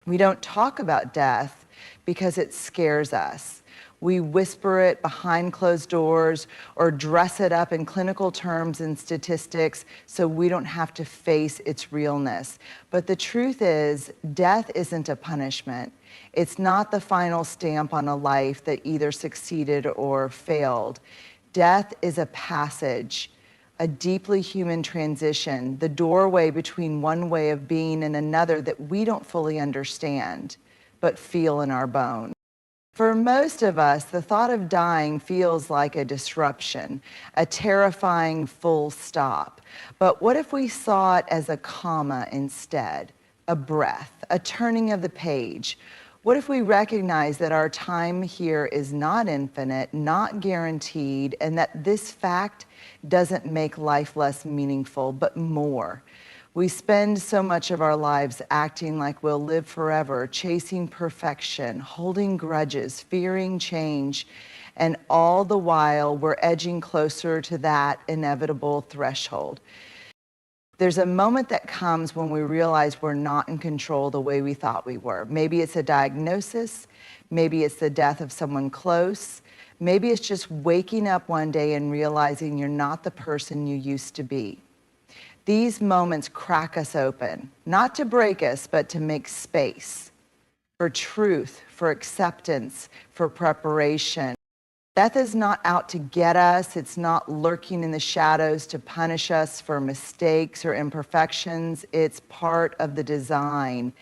We don't talk about death because it scares us. We whisper it behind closed doors or dress it up in clinical terms and statistics so we don't have to face its realness. But the truth is, death isn't a punishment. It's not the final stamp on a life that either succeeded or failed. Death is a passage, a deeply human transition, the doorway between one way of being and another that we don't fully understand, but feel in our bones. For most of us, the thought of dying feels like a disruption, a terrifying full stop. But what if we saw it as a comma instead, a breath, a turning of the page? What if we recognize that our time here is not infinite, not guaranteed, and that this fact doesn't make life less meaningful, but more? We spend so much of our lives acting like we'll live forever, chasing perfection, holding grudges, fearing change, and all the while we're edging closer to that inevitable threshold. There's a moment that comes when we realize we're not in control the way we thought we were. Maybe it's a diagnosis, maybe it's the death of someone close, maybe it's just waking up one day and realizing you're not the person you used to be. These moments crack us open, not to break us, but to make space for truth, for acceptance, for preparation. Death is not out to get us. It's not lurking in the shadows to punish us for mistakes or imperfections. It's part of the design.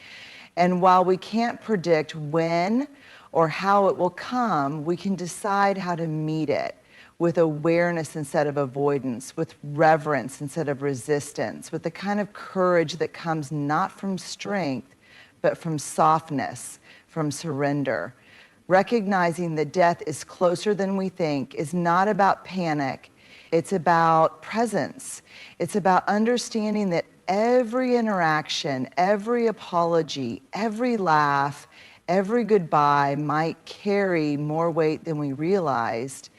And while we can't predict when or how it will come, we can decide how to meet it with awareness instead of avoidance, with reverence instead of resistance, with the kind of courage that comes not from strength, but from softness, from surrender. Recognizing that death is closer than we think is not about panic. It's about presence. It's about understanding that every interaction, every apology, every laugh, every goodbye might carry more weight than we realized.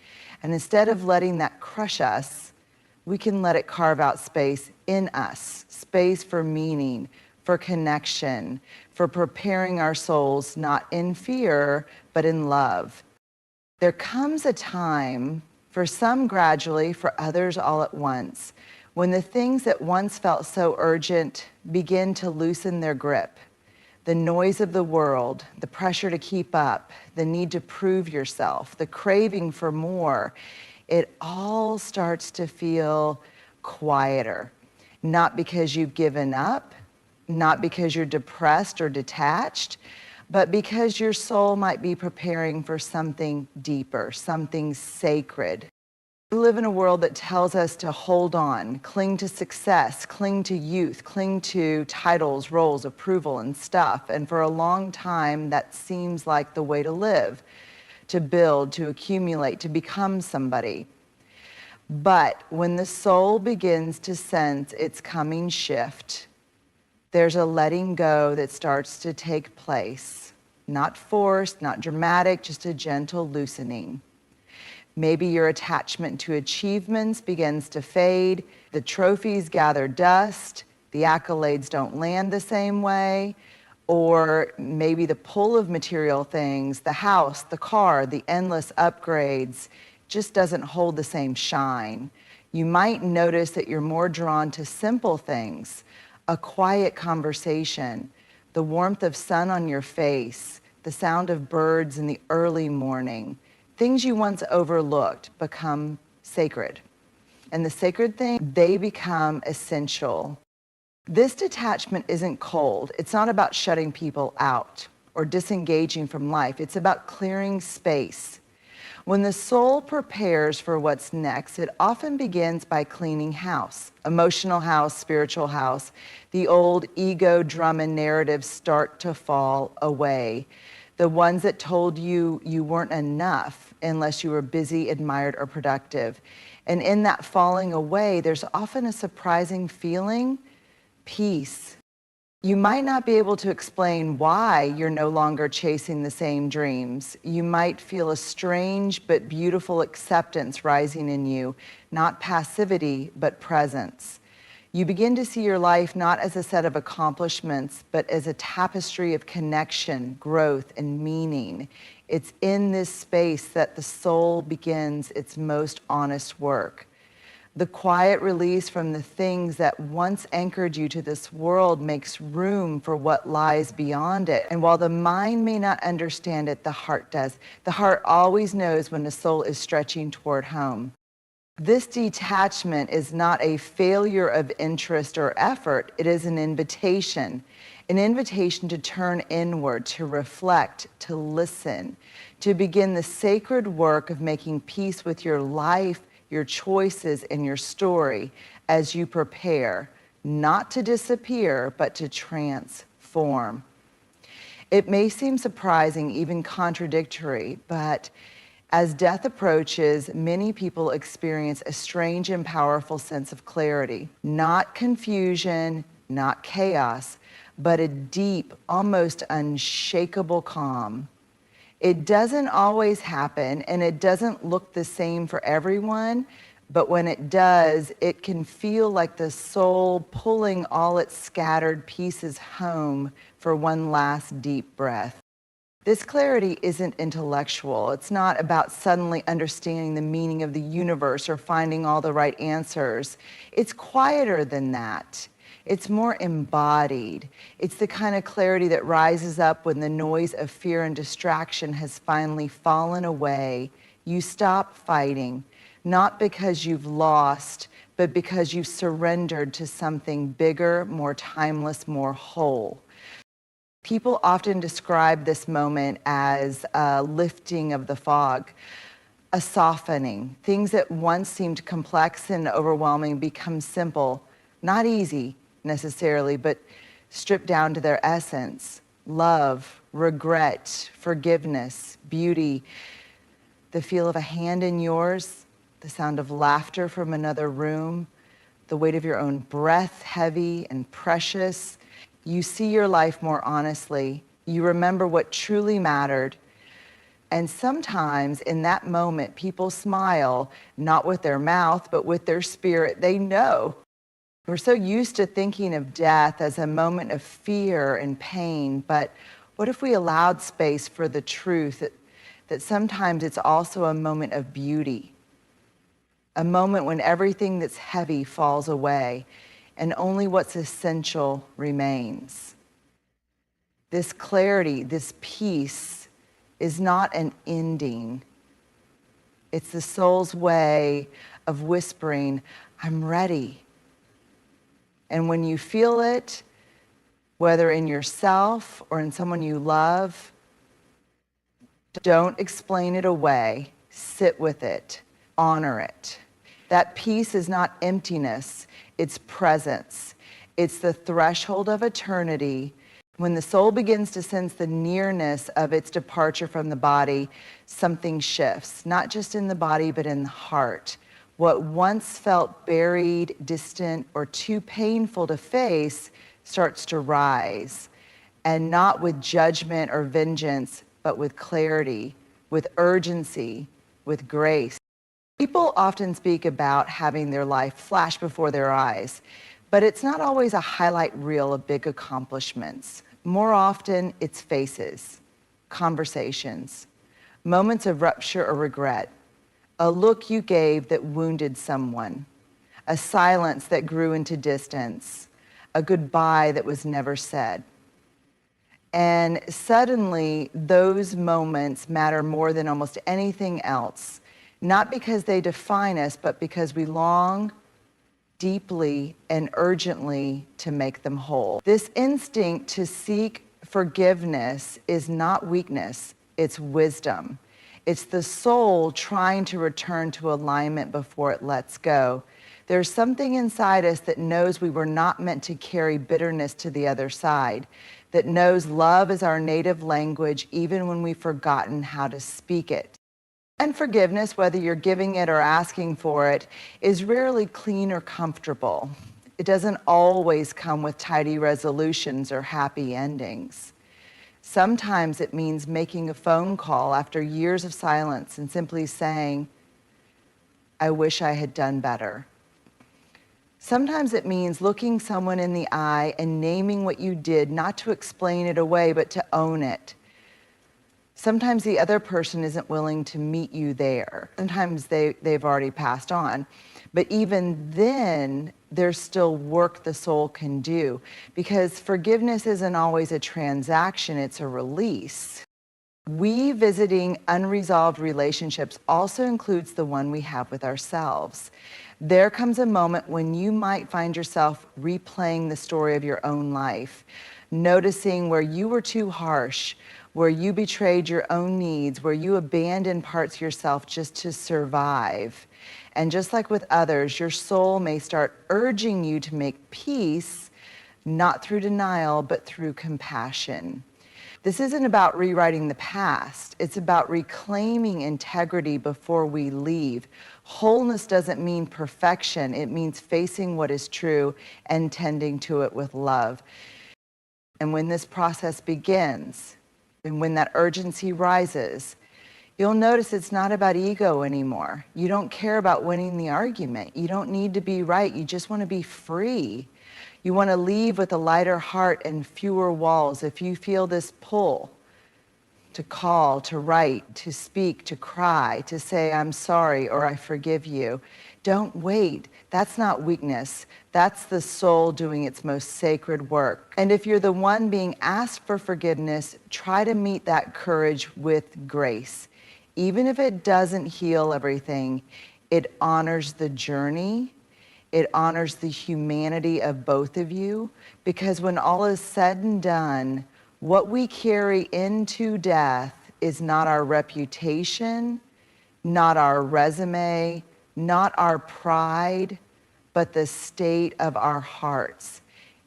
And instead of letting that crush us, we can let it carve out space in us, space for meaning, for connection, for preparing our souls, not in fear, but in love. There comes a time, for some gradually, for others all at once, when the things that once felt so urgent begin to loosen their grip. The noise of the world, the pressure to keep up, the need to prove yourself, the craving for more, it all starts to feel quieter. Not because you've given up, not because you're depressed or detached, but because your soul might be preparing for something deeper, something sacred. We live in a world that tells us to hold on, cling to success, cling to youth, cling to titles, roles, approval, and stuff. And for a long time, that seems like the way to live, to build, to accumulate, to become somebody. But when the soul begins to sense its coming shift, there's a letting go that starts to take place. Not forced, not dramatic, just a gentle loosening. Maybe your attachment to achievements begins to fade, the trophies gather dust, the accolades don't land the same way, or maybe the pull of material things, the house, the car, the endless upgrades, just doesn't hold the same shine. You might notice that you're more drawn to simple things, a quiet conversation, the warmth of sun on your face, the sound of birds in the early morning. Things you once overlooked become sacred. And the sacred things, they become essential. This detachment isn't cold. It's not about shutting people out or disengaging from life. It's about clearing space. When the soul prepares for what's next, it often begins by cleaning house, emotional house, spiritual house. The old ego drum and narratives start to fall away. The ones that told you you weren't enough unless you were busy, admired, or productive. And in that falling away, there's often a surprising feeling, peace. You might not be able to explain why you're no longer chasing the same dreams. You might feel a strange but beautiful acceptance rising in you, not passivity, but presence. You begin to see your life not as a set of accomplishments, but as a tapestry of connection, growth, and meaning. It's in this space that the soul begins its most honest work. The quiet release from the things that once anchored you to this world makes room for what lies beyond it. And while the mind may not understand it, the heart does. The heart always knows when the soul is stretching toward home. This detachment is not a failure of interest or effort. It is an invitation to turn inward, to reflect, to listen, to begin the sacred work of making peace with your life, your choices, and your story as you prepare, not to disappear, but to transform. It may seem surprising, even contradictory, but as death approaches, many people experience a strange and powerful sense of clarity. Not confusion, not chaos, but a deep, almost unshakable calm. It doesn't always happen, and it doesn't look the same for everyone, but when it does, it can feel like the soul pulling all its scattered pieces home for one last deep breath. This clarity isn't intellectual. It's not about suddenly understanding the meaning of the universe or finding all the right answers. It's quieter than that. It's more embodied. It's the kind of clarity that rises up when the noise of fear and distraction has finally fallen away. You stop fighting, not because you've lost, but because you've surrendered to something bigger, more timeless, more whole. People often describe this moment as a lifting of the fog, a softening. Things that once seemed complex and overwhelming become simple, not easy necessarily, but stripped down to their essence. Love, regret, forgiveness, beauty, the feel of a hand in yours, the sound of laughter from another room, the weight of your own breath, heavy and precious. You see your life more honestly. You remember what truly mattered. And sometimes in that moment, people smile, not with their mouth, but with their spirit. They know. We're so used to thinking of death as a moment of fear and pain, but what if we allowed space for the truth that sometimes it's also a moment of beauty, a moment when everything that's heavy falls away and only what's essential remains. This clarity, this peace is not an ending. It's the soul's way of whispering, I'm ready. And when you feel it, whether in yourself or in someone you love, don't explain it away. Sit with it. Honor it. That peace is not emptiness. It's presence. It's the threshold of eternity. When the soul begins to sense the nearness of its departure from the body, something shifts, not just in the body, but in the heart. What once felt buried, distant, or too painful to face starts to rise, and not with judgment or vengeance, but with clarity, with urgency, with grace. People often speak about having their life flash before their eyes, but it's not always a highlight reel of big accomplishments. More often, it's faces, conversations, moments of rupture or regret, a look you gave that wounded someone, a silence that grew into distance, a goodbye that was never said. And suddenly, those moments matter more than almost anything else, not because they define us, but because we long deeply and urgently to make them whole. This instinct to seek forgiveness is not weakness, it's wisdom. It's the soul trying to return to alignment before it lets go. There's something inside us that knows we were not meant to carry bitterness to the other side, that knows love is our native language even when we've forgotten how to speak it. And forgiveness, whether you're giving it or asking for it, is rarely clean or comfortable. It doesn't always come with tidy resolutions or happy endings. Sometimes it means making a phone call after years of silence and simply saying, I wish I had done better. Sometimes it means looking someone in the eye and naming what you did, not to explain it away, but to own it. Sometimes the other person isn't willing to meet you there. Sometimes they've already passed on. But even then, there's still work the soul can do, because forgiveness isn't always a transaction, it's a release. Revisiting unresolved relationships also includes the one we have with ourselves. There comes a moment when you might find yourself replaying the story of your own life, noticing where you were too harsh, where you betrayed your own needs, where you abandoned parts of yourself just to survive. And just like with others, your soul may start urging you to make peace, not through denial, but through compassion. This isn't about rewriting the past. It's about reclaiming integrity before we leave. Wholeness doesn't mean perfection. It means facing what is true and tending to it with love. And when this process begins, and when that urgency rises, you'll notice it's not about ego anymore. You don't care about winning the argument. You don't need to be right. You just want to be free. You want to leave with a lighter heart and fewer walls. If you feel this pull to call, to write, to speak, to cry, to say, I'm sorry, or I forgive you, don't wait. That's not weakness. That's the soul doing its most sacred work. And if you're the one being asked for forgiveness, try to meet that courage with grace. Even if it doesn't heal everything, it honors the journey. It honors the humanity of both of you, because when all is said and done, what we carry into death is not our reputation, not our resume, not our pride, but the state of our hearts.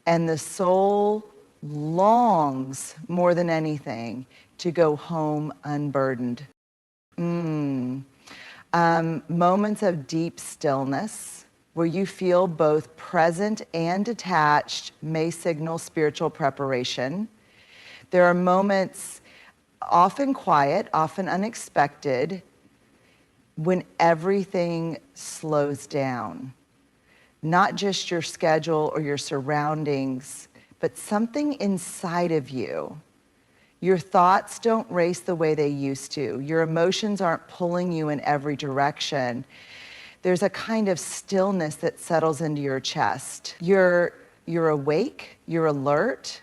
And the soul longs more than anything to go home unburdened. Moments of deep stillness, where you feel both present and detached, may signal spiritual preparation. There are moments, often quiet, often unexpected, when everything slows down. Not just your schedule or your surroundings, but something inside of you. Your thoughts don't race the way they used to. Your emotions aren't pulling you in every direction. There's a kind of stillness that settles into your chest. You're awake, you're alert,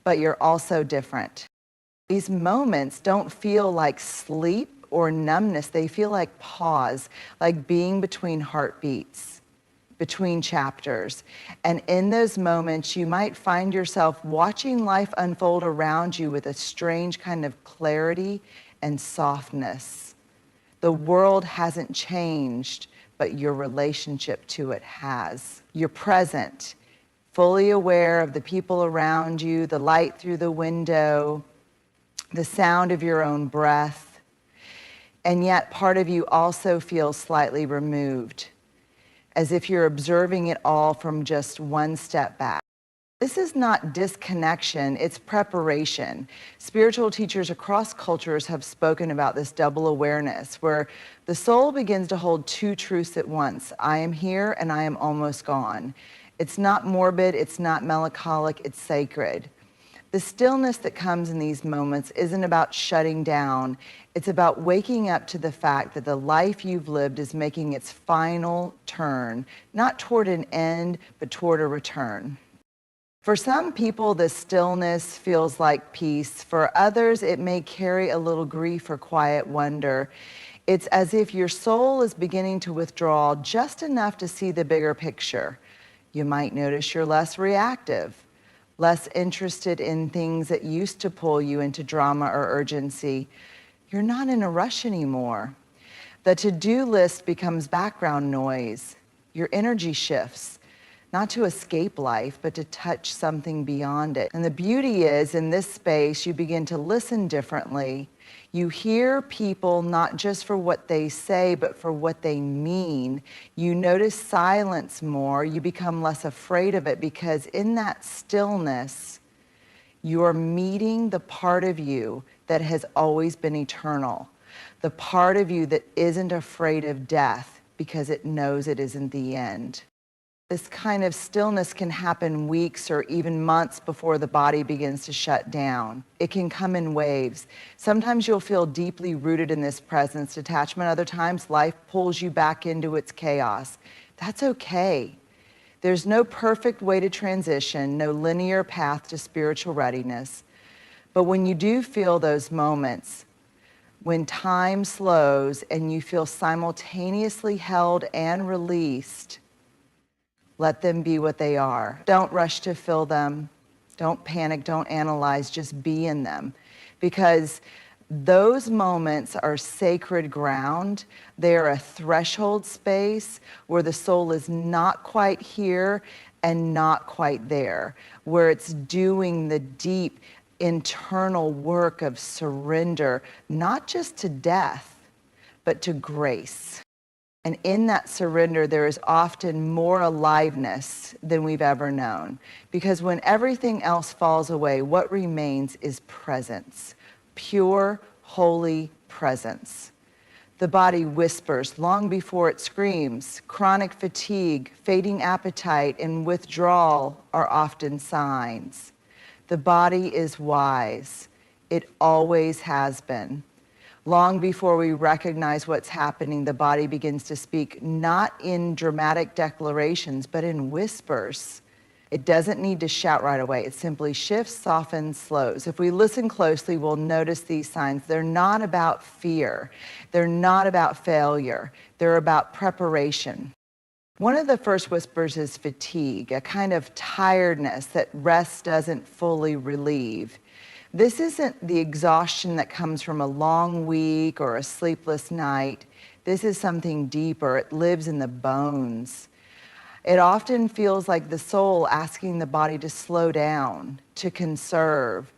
but you're also different. These moments don't feel like sleep or numbness. They feel like pause, like being between heartbeats, between chapters. And in those moments, you might find yourself watching life unfold around you with a strange kind of clarity and softness. The world hasn't changed, but your relationship to it has. You're present, fully aware of the people around you, the light through the window, the sound of your own breath, and yet part of you also feels slightly removed, as if you're observing it all from just one step back. This is not disconnection, it's preparation. Spiritual teachers across cultures have spoken about this double awareness, where the soul begins to hold two truths at once. I am here and I am almost gone. It's not morbid, it's not melancholic, it's sacred. The stillness that comes in these moments isn't about shutting down. It's about waking up to the fact that the life you've lived is making its final turn, not toward an end, but toward a return. For some people, the stillness feels like peace. For others, it may carry a little grief or quiet wonder. It's as if your soul is beginning to withdraw just enough to see the bigger picture. You might notice you're less reactive, less interested in things that used to pull you into drama or urgency. You're not in a rush anymore. The to-do list becomes background noise. Your energy shifts, not to escape life, but to touch something beyond it. And the beauty is, in this space, you begin to listen differently. You hear people not just for what they say, but for what they mean. You notice silence more. You become less afraid of it, because in that stillness, you're meeting the part of you that has always been eternal, the part of you that isn't afraid of death because it knows it isn't the end. This kind of stillness can happen weeks or even months before the body begins to shut down. It can come in waves. Sometimes you'll feel deeply rooted in this presence, detachment. Other times, life pulls you back into its chaos. That's okay. There's no perfect way to transition, no linear path to spiritual readiness. But when you do feel those moments, when time slows and you feel simultaneously held and released, let them be what they are. Don't rush to fill them. Don't panic, don't analyze, just be in them. Because those moments are sacred ground. They are a threshold space where the soul is not quite here and not quite there, where it's doing the deep internal work of surrender, not just to death, but to grace. And in that surrender, there is often more aliveness than we've ever known. Because when everything else falls away, what remains is presence. Pure, holy presence. The body whispers long before it screams. Chronic fatigue, fading appetite, and withdrawal are often signs. The body is wise. It always has been. Long before we recognize what's happening, the body begins to speak, not in dramatic declarations, but in whispers. It doesn't need to shout right away. It simply shifts, softens, slows. If we listen closely, we'll notice these signs. They're not about fear. They're not about failure. They're about preparation. One of the first whispers is fatigue, a kind of tiredness that rest doesn't fully relieve. This isn't the exhaustion that comes from a long week or a sleepless night. This is something deeper. It lives in the bones. It often feels like the soul asking the body to slow down, to conserve,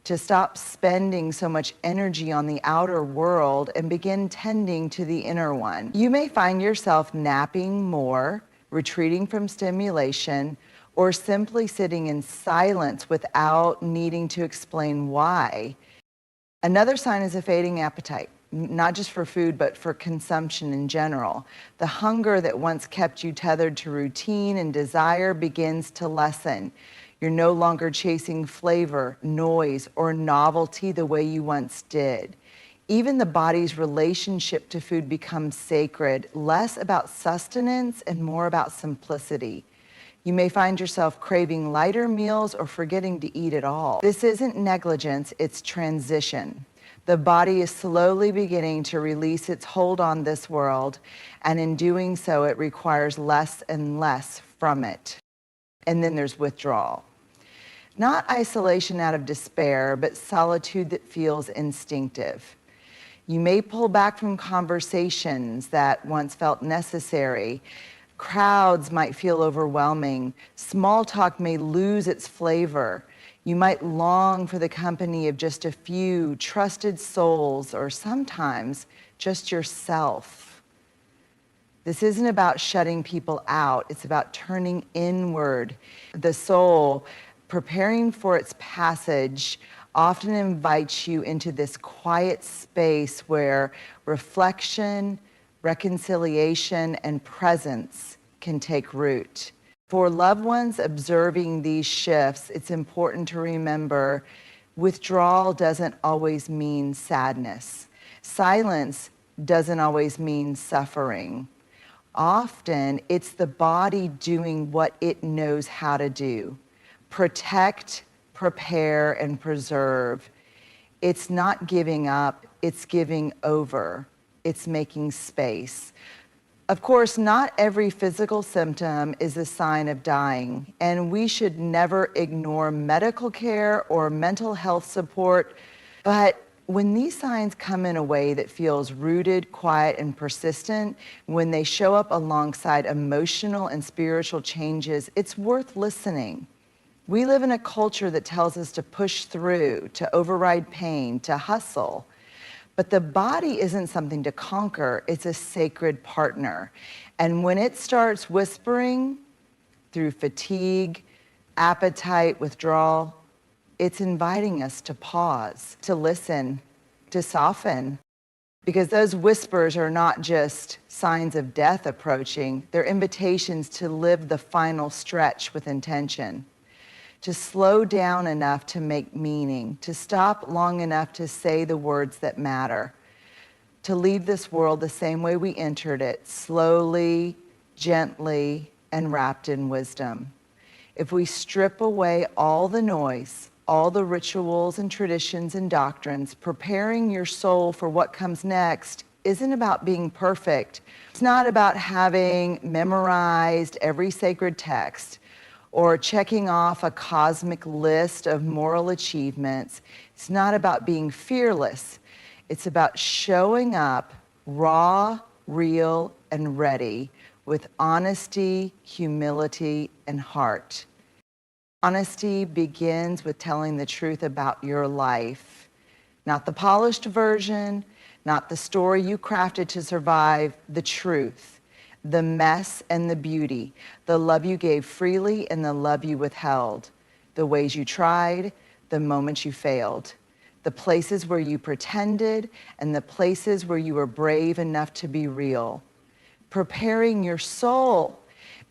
to stop spending so much energy on the outer world and begin tending to the inner one. You may find yourself napping more, retreating from stimulation, or simply sitting in silence without needing to explain why. Another sign is a fading appetite, not just for food, but for consumption in general. The hunger that once kept you tethered to routine and desire begins to lessen. You're no longer chasing flavor, noise, or novelty the way you once did. Even the body's relationship to food becomes sacred, less about sustenance and more about simplicity. You may find yourself craving lighter meals or forgetting to eat at all. This isn't negligence, it's transition. The body is slowly beginning to release its hold on this world, and in doing so, it requires less and less from it. And then there's withdrawal. Not isolation out of despair, but solitude that feels instinctive. You may pull back from conversations that once felt necessary. Crowds might feel overwhelming. Small talk may lose its flavor. You might long for the company of just a few trusted souls, or sometimes just yourself. This isn't about shutting people out. It's about turning inward. The soul, preparing for its passage, often invites you into this quiet space where reflection, reconciliation, and presence can take root. For loved ones observing these shifts, it's important to remember withdrawal doesn't always mean sadness. Silence doesn't always mean suffering. Often, it's the body doing what it knows how to do. Protect, prepare, and preserve. It's not giving up, it's giving over. It's making space. Of course, not every physical symptom is a sign of dying, and we should never ignore medical care or mental health support. But when these signs come in a way that feels rooted, quiet, and persistent, when they show up alongside emotional and spiritual changes, it's worth listening. We live in a culture that tells us to push through, to override pain, to hustle. But the body isn't something to conquer, it's a sacred partner. And when it starts whispering through fatigue, appetite, withdrawal, it's inviting us to pause, to listen, to soften. because those whispers are not just signs of death approaching, they're invitations to live the final stretch with intention, to slow down enough to make meaning, to stop long enough to say the words that matter, to leave this world the same way we entered it, slowly, gently, and wrapped in wisdom. If we strip away all the noise, all the rituals and traditions and doctrines, preparing your soul for what comes next isn't about being perfect. It's not about having memorized every sacred text or checking off a cosmic list of moral achievements. It's not about being fearless. It's about showing up raw, real, and ready with honesty, humility, and heart. Honesty begins with telling the truth about your life, not the polished version, not the story you crafted to survive, the truth, the mess and the beauty, the love you gave freely and the love you withheld, the ways you tried, the moments you failed, the places where you pretended, and the places where you were brave enough to be real. Preparing your soul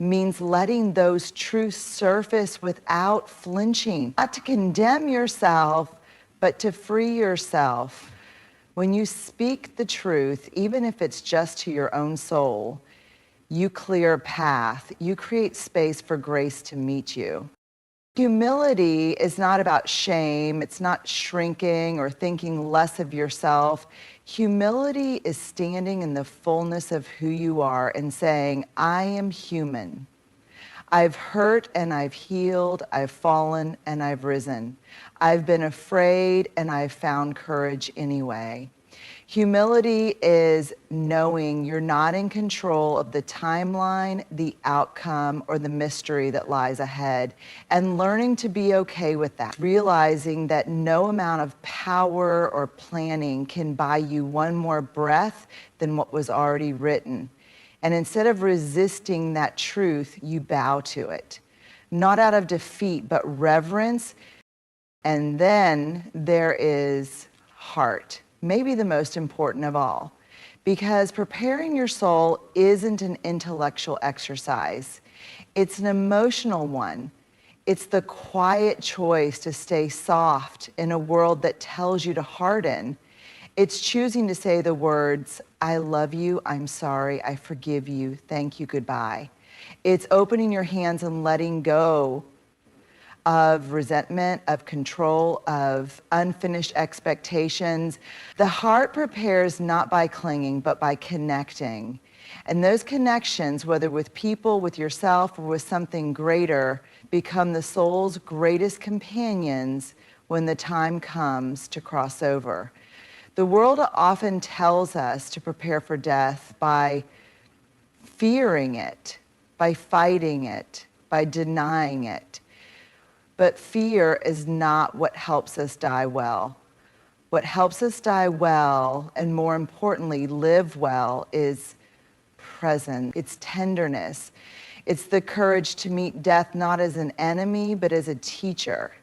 means letting those truths surface without flinching, not to condemn yourself, but to free yourself. When you speak the truth, even if it's just to your own soul, you clear a path, you create space for grace to meet you. Humility is not about shame, it's not shrinking or thinking less of yourself. Humility is standing in the fullness of who you are and saying, I am human. I've hurt and I've healed, I've fallen and I've risen. I've been afraid and I've found courage anyway. Humility is knowing you're not in control of the timeline, the outcome, or the mystery that lies ahead, and learning to be okay with that. Realizing that no amount of power or planning can buy you one more breath than what was already written. And instead of resisting that truth, you bow to it. Not out of defeat, but reverence. And then there is heart. Maybe the most important of all, because preparing your soul isn't an intellectual exercise. It's an emotional one. It's the quiet choice to stay soft in a world that tells you to harden. It's choosing to say the words, I love you, I'm sorry, I forgive you, thank you, goodbye. It's opening your hands and letting go of resentment, of control, of unfinished expectations. The heart prepares not by clinging, but by connecting. And those connections, whether with people, with yourself, or with something greater, become the soul's greatest companions when the time comes to cross over. The world often tells us to prepare for death by fearing it, by fighting it, by denying it. But fear is not what helps us die well. What helps us die well, and more importantly, live well, is presence. It's tenderness. It's the courage to meet death not as an enemy, but as a teacher,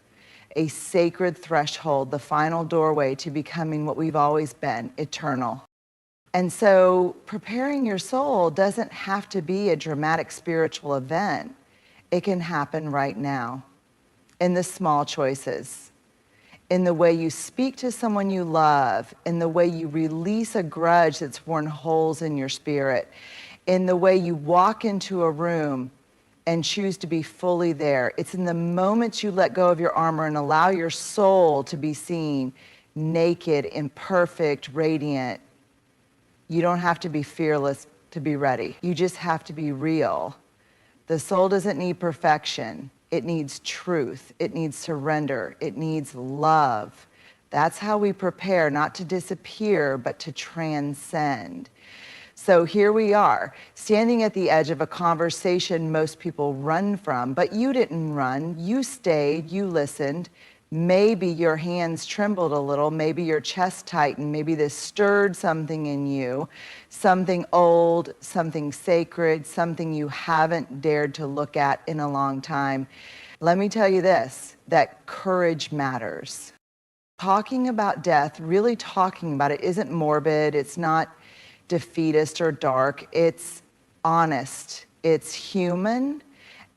a sacred threshold, the final doorway to becoming what we've always been, eternal. And so preparing your soul doesn't have to be a dramatic spiritual event. It can happen right now. In the small choices, in the way you speak to someone you love, in the way you release a grudge that's worn holes in your spirit, in the way you walk into a room and choose to be fully there. It's in the moments you let go of your armor and allow your soul to be seen, naked, imperfect, radiant. You don't have to be fearless to be ready. You just have to be real. The soul doesn't need perfection. It needs truth. It needs surrender. It needs love. That's how we prepare, not to disappear, but to transcend. So here we are, standing at the edge of a conversation most people run from, but you didn't run. You stayed, you listened. Maybe your hands trembled a little, maybe your chest tightened, maybe this stirred something in you, something old, something sacred, something you haven't dared to look at in a long time. Let me tell you this, that courage matters. Talking about death, really talking about it, isn't morbid, it's not defeatist or dark, it's honest, it's human,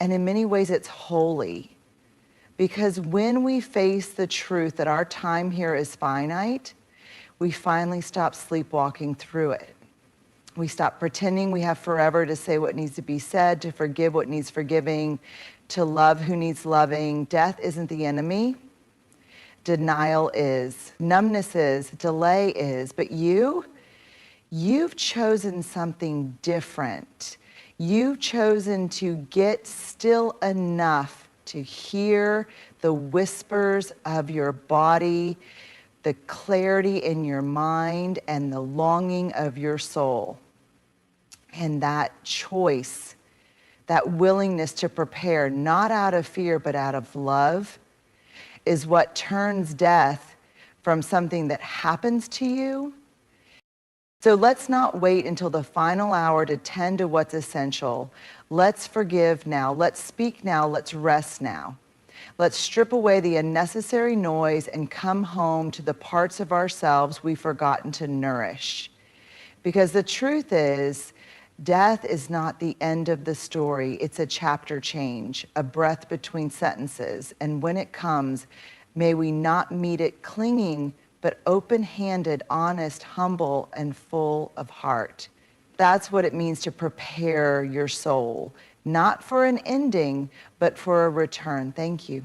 and in many ways it's holy. Because when we face the truth that our time here is finite, we finally stop sleepwalking through it. We stop pretending we have forever to say what needs to be said, to forgive what needs forgiving, to love who needs loving. Death isn't the enemy. Denial is. Numbness is. Delay is. But you've chosen something different. You've chosen to get still enough to hear the whispers of your body, the clarity in your mind, and the longing of your soul. And that choice, that willingness to prepare, not out of fear, but out of love, is what turns death from something that happens to you. So let's not wait until the final hour to tend to what's essential. Let's forgive now. Let's speak now. Let's rest now. Let's strip away the unnecessary noise and come home to the parts of ourselves we've forgotten to nourish. Because the truth is, death is not the end of the story. It's a chapter change, a breath between sentences. And when it comes, may we not meet it clinging, but open-handed, honest, humble, and full of heart. That's what it means to prepare your soul, not for an ending, but for a return. Thank you.